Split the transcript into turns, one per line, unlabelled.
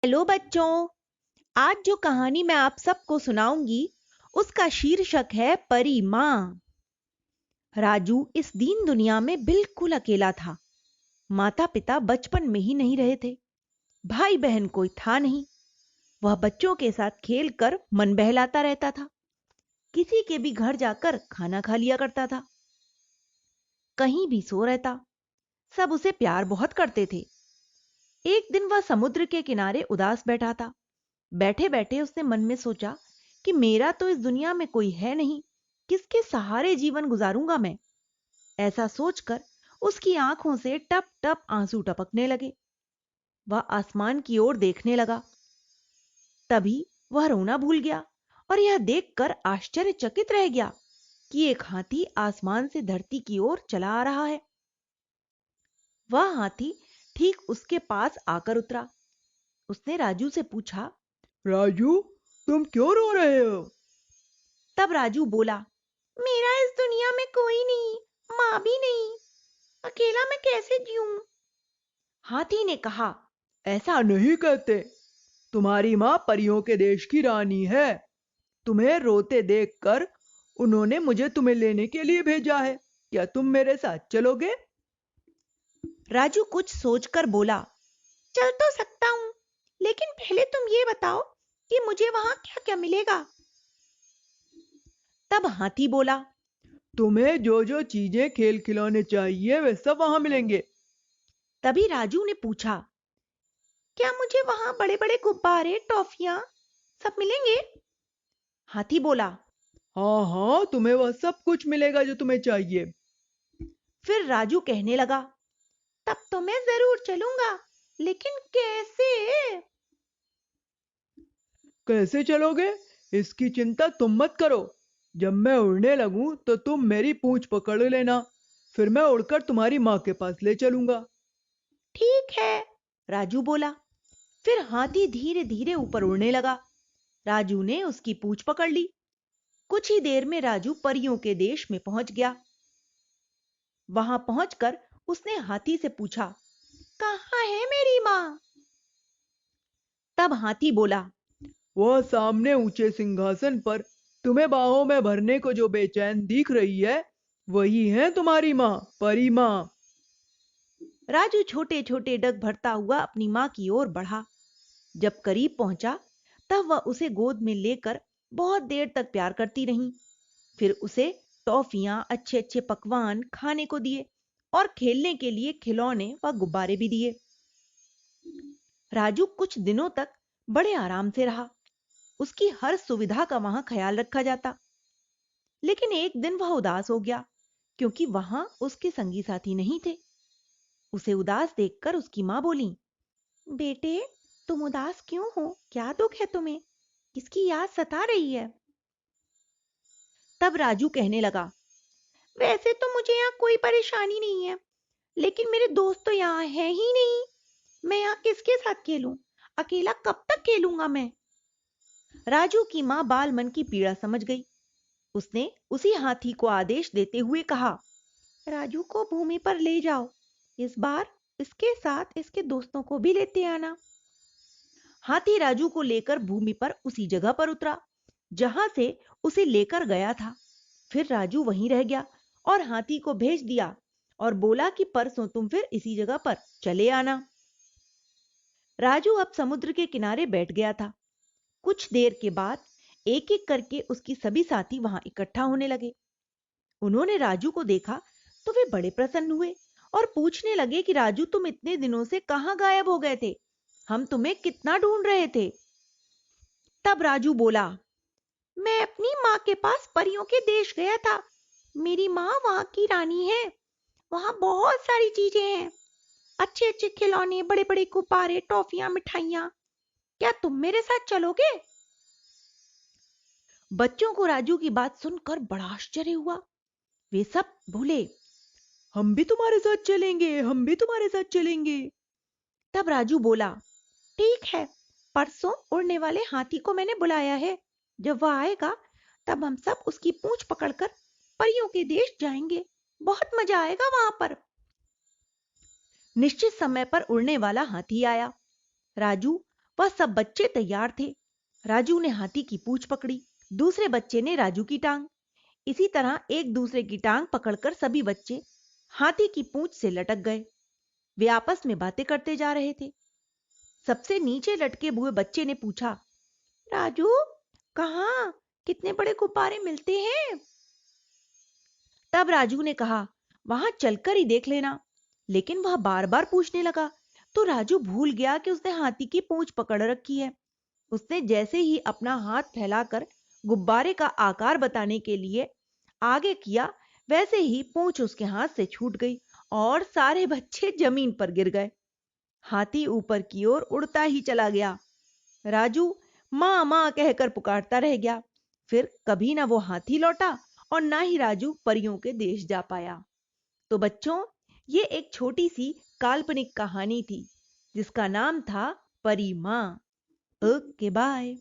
Hello बच्चों। आज जो कहानी मैं आप सबको सुनाऊंगी उसका शीर्षक है परी मां। राजू इस दीन दुनिया में बिल्कुल अकेला था। माता पिता बचपन में ही नहीं रहे थे। भाई बहन कोई था नहीं। वह बच्चों के साथ खेलकर मन बहलाता रहता था। किसी के भी घर जाकर खाना खा लिया करता था। कहीं भी सो रहता। सब उसे प्यार बहुत करते थे। एक दिन वह समुद्र के किनारे उदास बैठा था। बैठे बैठे उसने मन में सोचा कि मेरा तो इस दुनिया में कोई है नहीं, किसके सहारे जीवन गुजारूंगा मैं। ऐसा सोचकर उसकी आंखों से टप टप आंसू टपकने लगे। वह आसमान की ओर देखने लगा। तभी वह रोना भूल गया और यह देखकर आश्चर्यचकित रह गया कि एक हाथी आसमान से धरती की ओर चला आ रहा है। वह हाथी ठीक उसके पास आकर उतरा। उसने राजू से पूछा,
राजू, तुम क्यों रो रहे हो?
तब राजू बोला, मेरा इस दुनिया में कोई नहीं, मां भी नहीं, अकेला मैं कैसे जीऊं। हाथी ने कहा,
ऐसा नहीं कहते। तुम्हारी माँ परियों के देश की रानी है। तुम्हें रोते देखकर उन्होंने मुझे तुम्हें लेने के लिए भेजा है। क्या तुम मेरे साथ चलोगे?
राजू कुछ सोचकर बोला, चल तो सकता हूं, लेकिन पहले तुम ये बताओ कि मुझे वहां क्या क्या मिलेगा। तब हाथी बोला,
तुम्हें जो जो चीजें खेल खिलौने चाहिए वे सब वहां मिलेंगे।
तभी राजू ने पूछा, क्या मुझे वहां बड़े बड़े गुब्बारे, टॉफियां सब मिलेंगे। हाथी बोला,
हाँ हाँ, तुम्हें वह सब कुछ मिलेगा जो तुम्हें चाहिए।
फिर राजू कहने लगा, तब तो मैं जरूर चलूंगा, लेकिन कैसे।
कैसे चलोगे? इसकी चिंता तुम मत करो। जब मैं उड़ने लगूं तो तुम मेरी पूंछ पकड़ लेना। फिर मैं उड़कर तुम्हारी माँ के पास ले चलूंगा।
ठीक है, राजू बोला। फिर हाथी धीरे धीरे ऊपर उड़ने लगा। राजू ने उसकी पूंछ पकड़ ली। कुछ ही देर में राजू परियों के देश में पहुंच गया। वहां पहुंचकर उसने हाथी से पूछा, कहाँ है मेरी मां। तब हाथी बोला,
वह सामने ऊंचे सिंहासन पर तुम्हें बाहों में भरने को जो बेचैन दिख रही है, वही है तुम्हारी माँ, परी माँ।
राजू छोटे छोटे डग भरता हुआ अपनी मां की ओर बढ़ा। जब करीब पहुंचा तब वह उसे गोद में लेकर बहुत देर तक प्यार करती रही। फिर उसे टॉफियां, अच्छे अच्छे पकवान खाने को दिए और खेलने के लिए खिलौने व गुब्बारे भी दिए। राजू कुछ दिनों तक बड़े आराम से रहा। उसकी हर सुविधा का वहां ख्याल रखा जाता। लेकिन एक दिन वह उदास हो गया क्योंकि वहां उसके संगी साथी नहीं थे। उसे उदास देखकर उसकी मां बोली, बेटे, तुम उदास क्यों हो, क्या दुख है तुम्हें, किसकी याद सता रही है। तब राजू कहने लगा, वैसे तो मुझे यहाँ कोई परेशानी नहीं है, लेकिन मेरे दोस्त तो यहाँ है ही नहीं। मैं यहाँ किसके साथ खेलूं, अकेला कब तक खेलूंगा मैं। राजू की मां बाल मन की पीड़ा समझ गई। उसने उसी हाथी को आदेश देते हुए कहा, राजू को भूमि पर ले जाओ। इस बार इसके साथ इसके दोस्तों को भी लेते आना। हाथी राजू को लेकर भूमि पर उसी जगह पर उतरा जहां से उसे लेकर गया था। फिर राजू वहीं रह गया और हाथी को भेज दिया और बोला कि परसों तुम फिर इसी जगह पर चले आना। राजू अब समुद्र के किनारे बैठ गया था। कुछ देर के बाद एक एक करके उसकी सभी साथी वहां इकट्ठा होने लगे। उन्होंने राजू को देखा तो वे बड़े प्रसन्न हुए और पूछने लगे कि राजू, तुम इतने दिनों से कहां गायब हो गए थे, हम तुम्हें कितना ढूंढ रहे थे। तब राजू बोला, मैं अपनी माँ के पास परियों के देश गया था। मेरी माँ वहां की रानी है। वहां बहुत सारी चीजें हैं, अच्छे अच्छे खिलौने, बड़े बड़े गुब्बारे, टॉफियां, मिठाइयां। क्या तुम मेरे साथ चलोगे। बच्चों को राजू की बात सुनकर बड़ा आश्चर्य हुआ। वे सब बोले,
हम भी तुम्हारे साथ चलेंगे, हम भी तुम्हारे साथ चलेंगे।
तब राजू बोला, ठीक है, परसों उड़ने वाले हाथी को मैंने बुलाया है। जब वह आएगा तब हम सब उसकी पूंछ पकड़कर परियों के देश जाएंगे। बहुत मजा आएगा वहां पर। निश्चित समय पर उड़ने वाला हाथी आया। राजू वह सब बच्चे तैयार थे। राजू ने हाथी की पूंछ पकड़ी, दूसरे बच्चे ने राजू की टांग। इसी तरह एक दूसरे की टांग पकड़कर सभी बच्चे हाथी की पूंछ से लटक गए। वे आपस में बातें करते जा रहे थे। सबसे नीचे लटके हुए बच्चे ने पूछा, राजू, कहां कितने बड़े गुब्बारे मिलते हैं? तब राजू ने कहा, वहां चलकर ही देख लेना। लेकिन वह बार बार पूछने लगा, तो राजू भूल गया कि उसने हाथी की पूंछ पकड़ रखी है। उसने जैसे ही अपना हाथ फैलाकर गुब्बारे का आकार बताने के लिए आगे किया, वैसे ही पूंछ उसके हाथ से छूट गई और सारे बच्चे जमीन पर गिर गए। हाथी ऊपर की ओर उड़ता ही चला गया। राजू मां मां कहकर पुकारता रह गया। फिर कभी ना वो हाथी लौटा और ना ही राजू परियों के देश जा पाया। तो बच्चों, ये एक छोटी सी काल्पनिक कहानी थी जिसका नाम था परी मां। Okay bye.